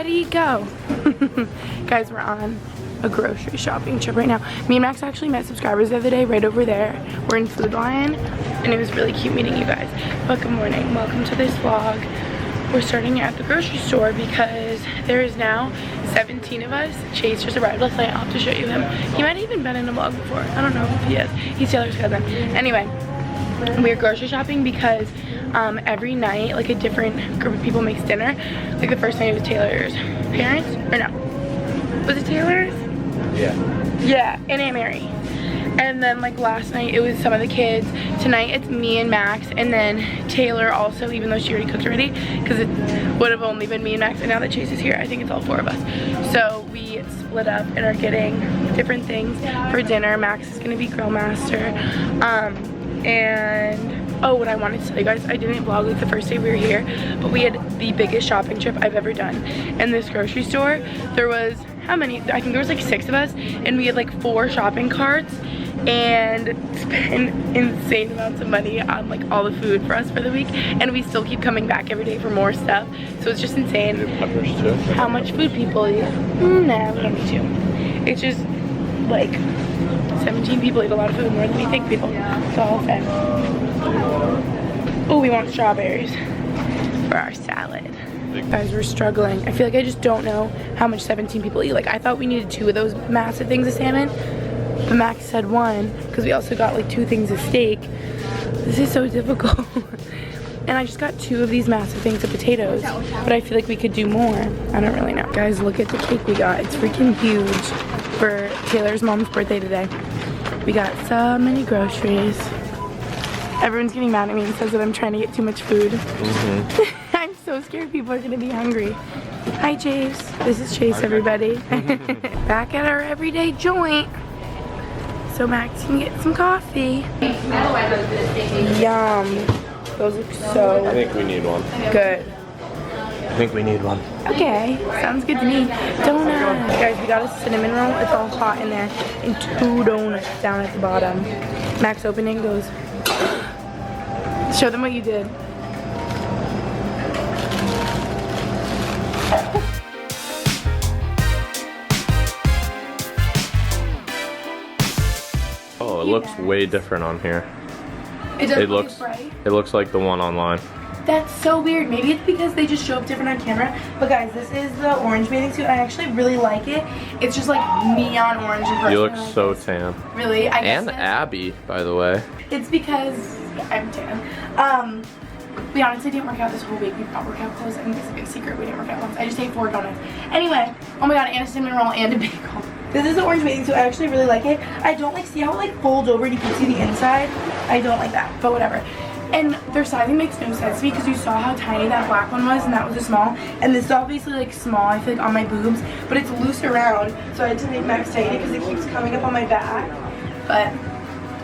ready, go. Guys, we're on a grocery shopping trip right now. Me and Max actually met subscribers the other day right over there. We're in Food Lion, and it was really cute meeting you guys. But good morning, welcome to this vlog. We're starting at the grocery store because there is now 17 of us. Chase just arrived last night. I'll have to show you him. He might have even been in a vlog before. I don't know if he is. He's Taylor's cousin. Anyway, we're grocery shopping because every night, like, a different group of people makes dinner. Like the first night it was Taylor's parents, or no, was it Taylor's? Yeah, and Aunt Mary. And then like last night it was some of the kids. Tonight it's me and Max, and then Taylor also, even though she already cooked already, because it would have only been me and Max, and now that Chase is here I think it's all 4 of us. So we split up and are getting different things for dinner. Max is gonna be grill master. And oh, what I wanted to tell you guys, I didn't vlog like the first day we were here, but we had the biggest shopping trip I've ever done. In this grocery store, there was, how many? I think there was like 6 of us, and we had like 4 shopping carts and spent insane amounts of money on like all the food for us for the week, and we still keep coming back every day for more stuff. So it's just insane how much food people eat. Nah, we don't need to. It's just like 17 people eat a lot of food, more than we think people. That's all I'll say. Oh, we want strawberries for our salad. Guys, we're struggling. I feel like I just don't know how much 17 people eat. Like, I thought we needed 2 of those massive things of salmon, but Max said 1, because we also got like 2 things of steak. This is so difficult. And I just got 2 of these massive things of potatoes, but I feel like we could do more. I don't really know. Guys, look at the cake we got. It's freaking huge for Taylor's mom's birthday today. We got so many groceries. Everyone's getting mad at me and says that I'm trying to get too much food. I'm so scared people are gonna be hungry. Hi, Chase. This is Chase, everybody. Back at our everyday joint. So Max can get some coffee. Yum. Those look so I think we need one. good. I think we need one. Okay, sounds good to me. Donuts. Guys, we got a cinnamon roll. It's all hot in there. And 2 donuts down at the bottom. Max opening goes. Show them what you did. Oh, it looks way different on here. It looks like the one online. That's so weird. Maybe it's because they just show up different on camera. But guys, this is the orange bathing suit. I actually really like it. It's just like neon orange. You look so tan. Really? I guess and Abby, by the way. It's because I'm tan. We honestly didn't work out this whole week. We brought workout clothes. I think it's a big secret. We didn't work out once. I just ate 4 donuts. Anyway, oh my god, and a cinnamon roll and a bagel. This is the orange bathing suit. I actually really like it. I don't like, see how it like folds over and you can see the inside? I don't like that, but whatever. And their sizing makes no sense to me because you saw how tiny that black one was, and that was a small. And this is obviously like small, I feel like, on my boobs, but it's loose around. So I had to make Max tighten it because it keeps coming up on my back. But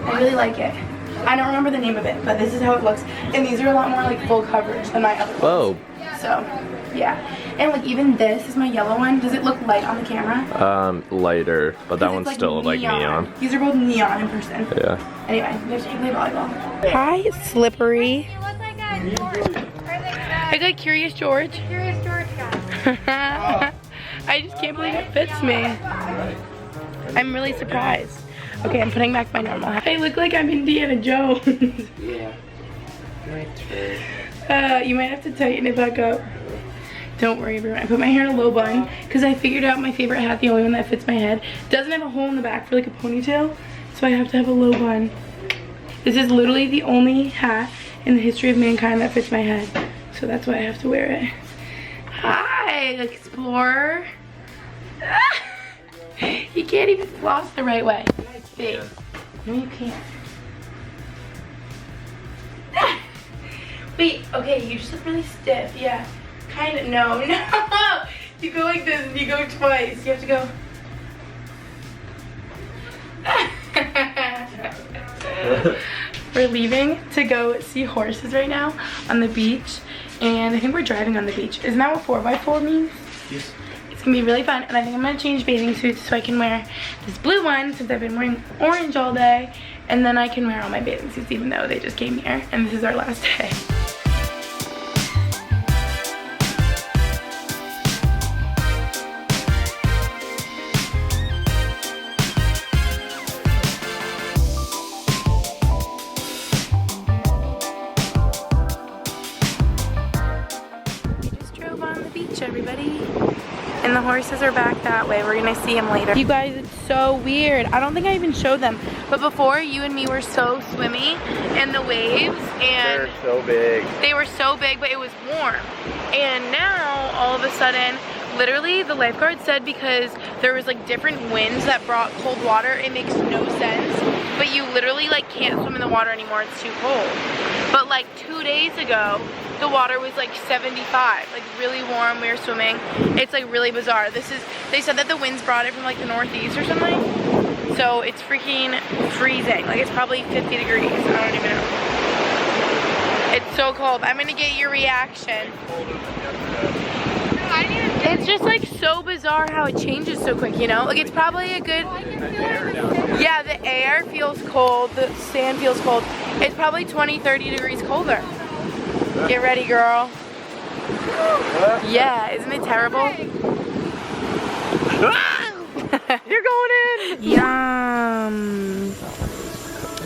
I really like it. I don't remember the name of it, but this is how it looks. And these are a lot more like full coverage than my other ones. Whoa. So, yeah. And like even this is my yellow one. Does it look light on the camera? Lighter, but that one's like still like neon. These are both neon in person. Yeah. Anyway, there's you play volleyball. Hi, Slippery. I got Curious George. Curious George guy. I just can't believe it fits me. I'm really surprised. Okay, I'm putting back my normal hat. I look like I'm Indiana Jones. Yeah. My turn. You might have to tighten it back up. Don't worry, everyone. I put my hair in a low bun because I figured out my favorite hat, the only one that fits my head, doesn't have a hole in the back for like a ponytail, so I have to have a low bun. This is literally the only hat in the history of mankind that fits my head, so that's why I have to wear it. Hi, Explorer. You can't even floss the right way. Babe. No, you can't. Wait, okay, you just look really stiff. Yeah. Kind of. No. You go like this and you go twice. You have to go. We're leaving to go see horses right now on the beach. And I think we're driving on the beach. Isn't that what 4x4 means? Yes. It's gonna be really fun, and I think I'm gonna change bathing suits so I can wear this blue one since I've been wearing orange all day, and then I can wear all my bathing suits even though they just came here, and this is our last day. the horses are back that way. We're gonna see them later. You guys, it's so weird. I don't think I even showed them. But before, you and me were so swimmy in the waves. And They're so big. they were so big, but it was warm. And now, all of a sudden, literally the lifeguard said because there was like different winds that brought cold water, it makes no sense. But you literally like can't swim in the water anymore, it's too cold. But like 2 days ago, the water was like 75, like really warm, we were swimming. It's like really bizarre. They said that the winds brought it from like the northeast or something. So it's freaking freezing. Like it's probably 50 degrees, I don't even know. It's so cold. I'm gonna get your reaction. It's just like so bizarre how it changes so quick, you know? Like it's probably a good, yeah, the air feels cold, the sand feels cold. It's probably 20, 30 degrees colder. Get ready, girl. Yeah, isn't it terrible? You're going in! Yum.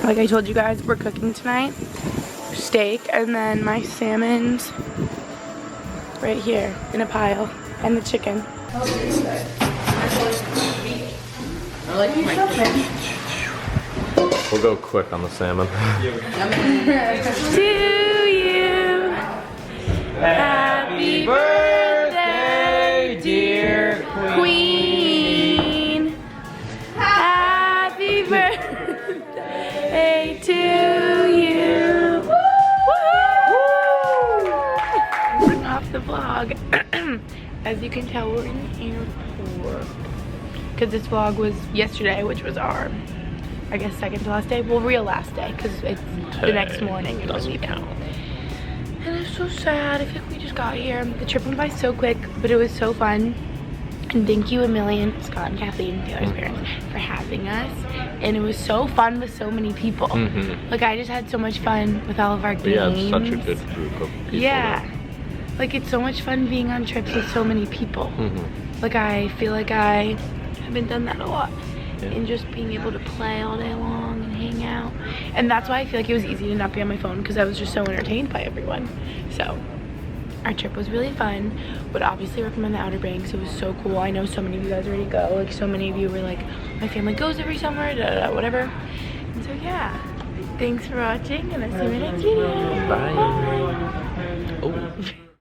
Like I told you guys, we're cooking tonight. Steak, and then my salmon's right here in a pile, and the chicken. We'll go quick on the salmon. To you, happy birthday, dear Queen. Happy birthday to you. Woo! Off the vlog. As you can tell, we're in the airport. Because this vlog was yesterday, which was our, I guess, second to last day. Well, real last day, because it's the next morning. It doesn't count. And it's so sad. I feel like we just got here. The trip went by so quick, but it was so fun. And thank you a million, Scott and Kathleen, Taylor's parents, for having us. And it was so fun with so many people. Like, I just had so much fun with all of our games. We had such a good group of people. Yeah. Like, it's so much fun being on trips with so many people. Like, I feel like I haven't done that a lot. And just being able to play all day long and hang out. And that's why I feel like it was easy to not be on my phone, because I was just so entertained by everyone. So, our trip was really fun. Would obviously recommend the Outer Banks. It was so cool. I know so many of you guys already go. Like, so many of you were like, my family goes every summer, whatever. And so, yeah. Thanks for watching, and I'll see you in the next video. Bye.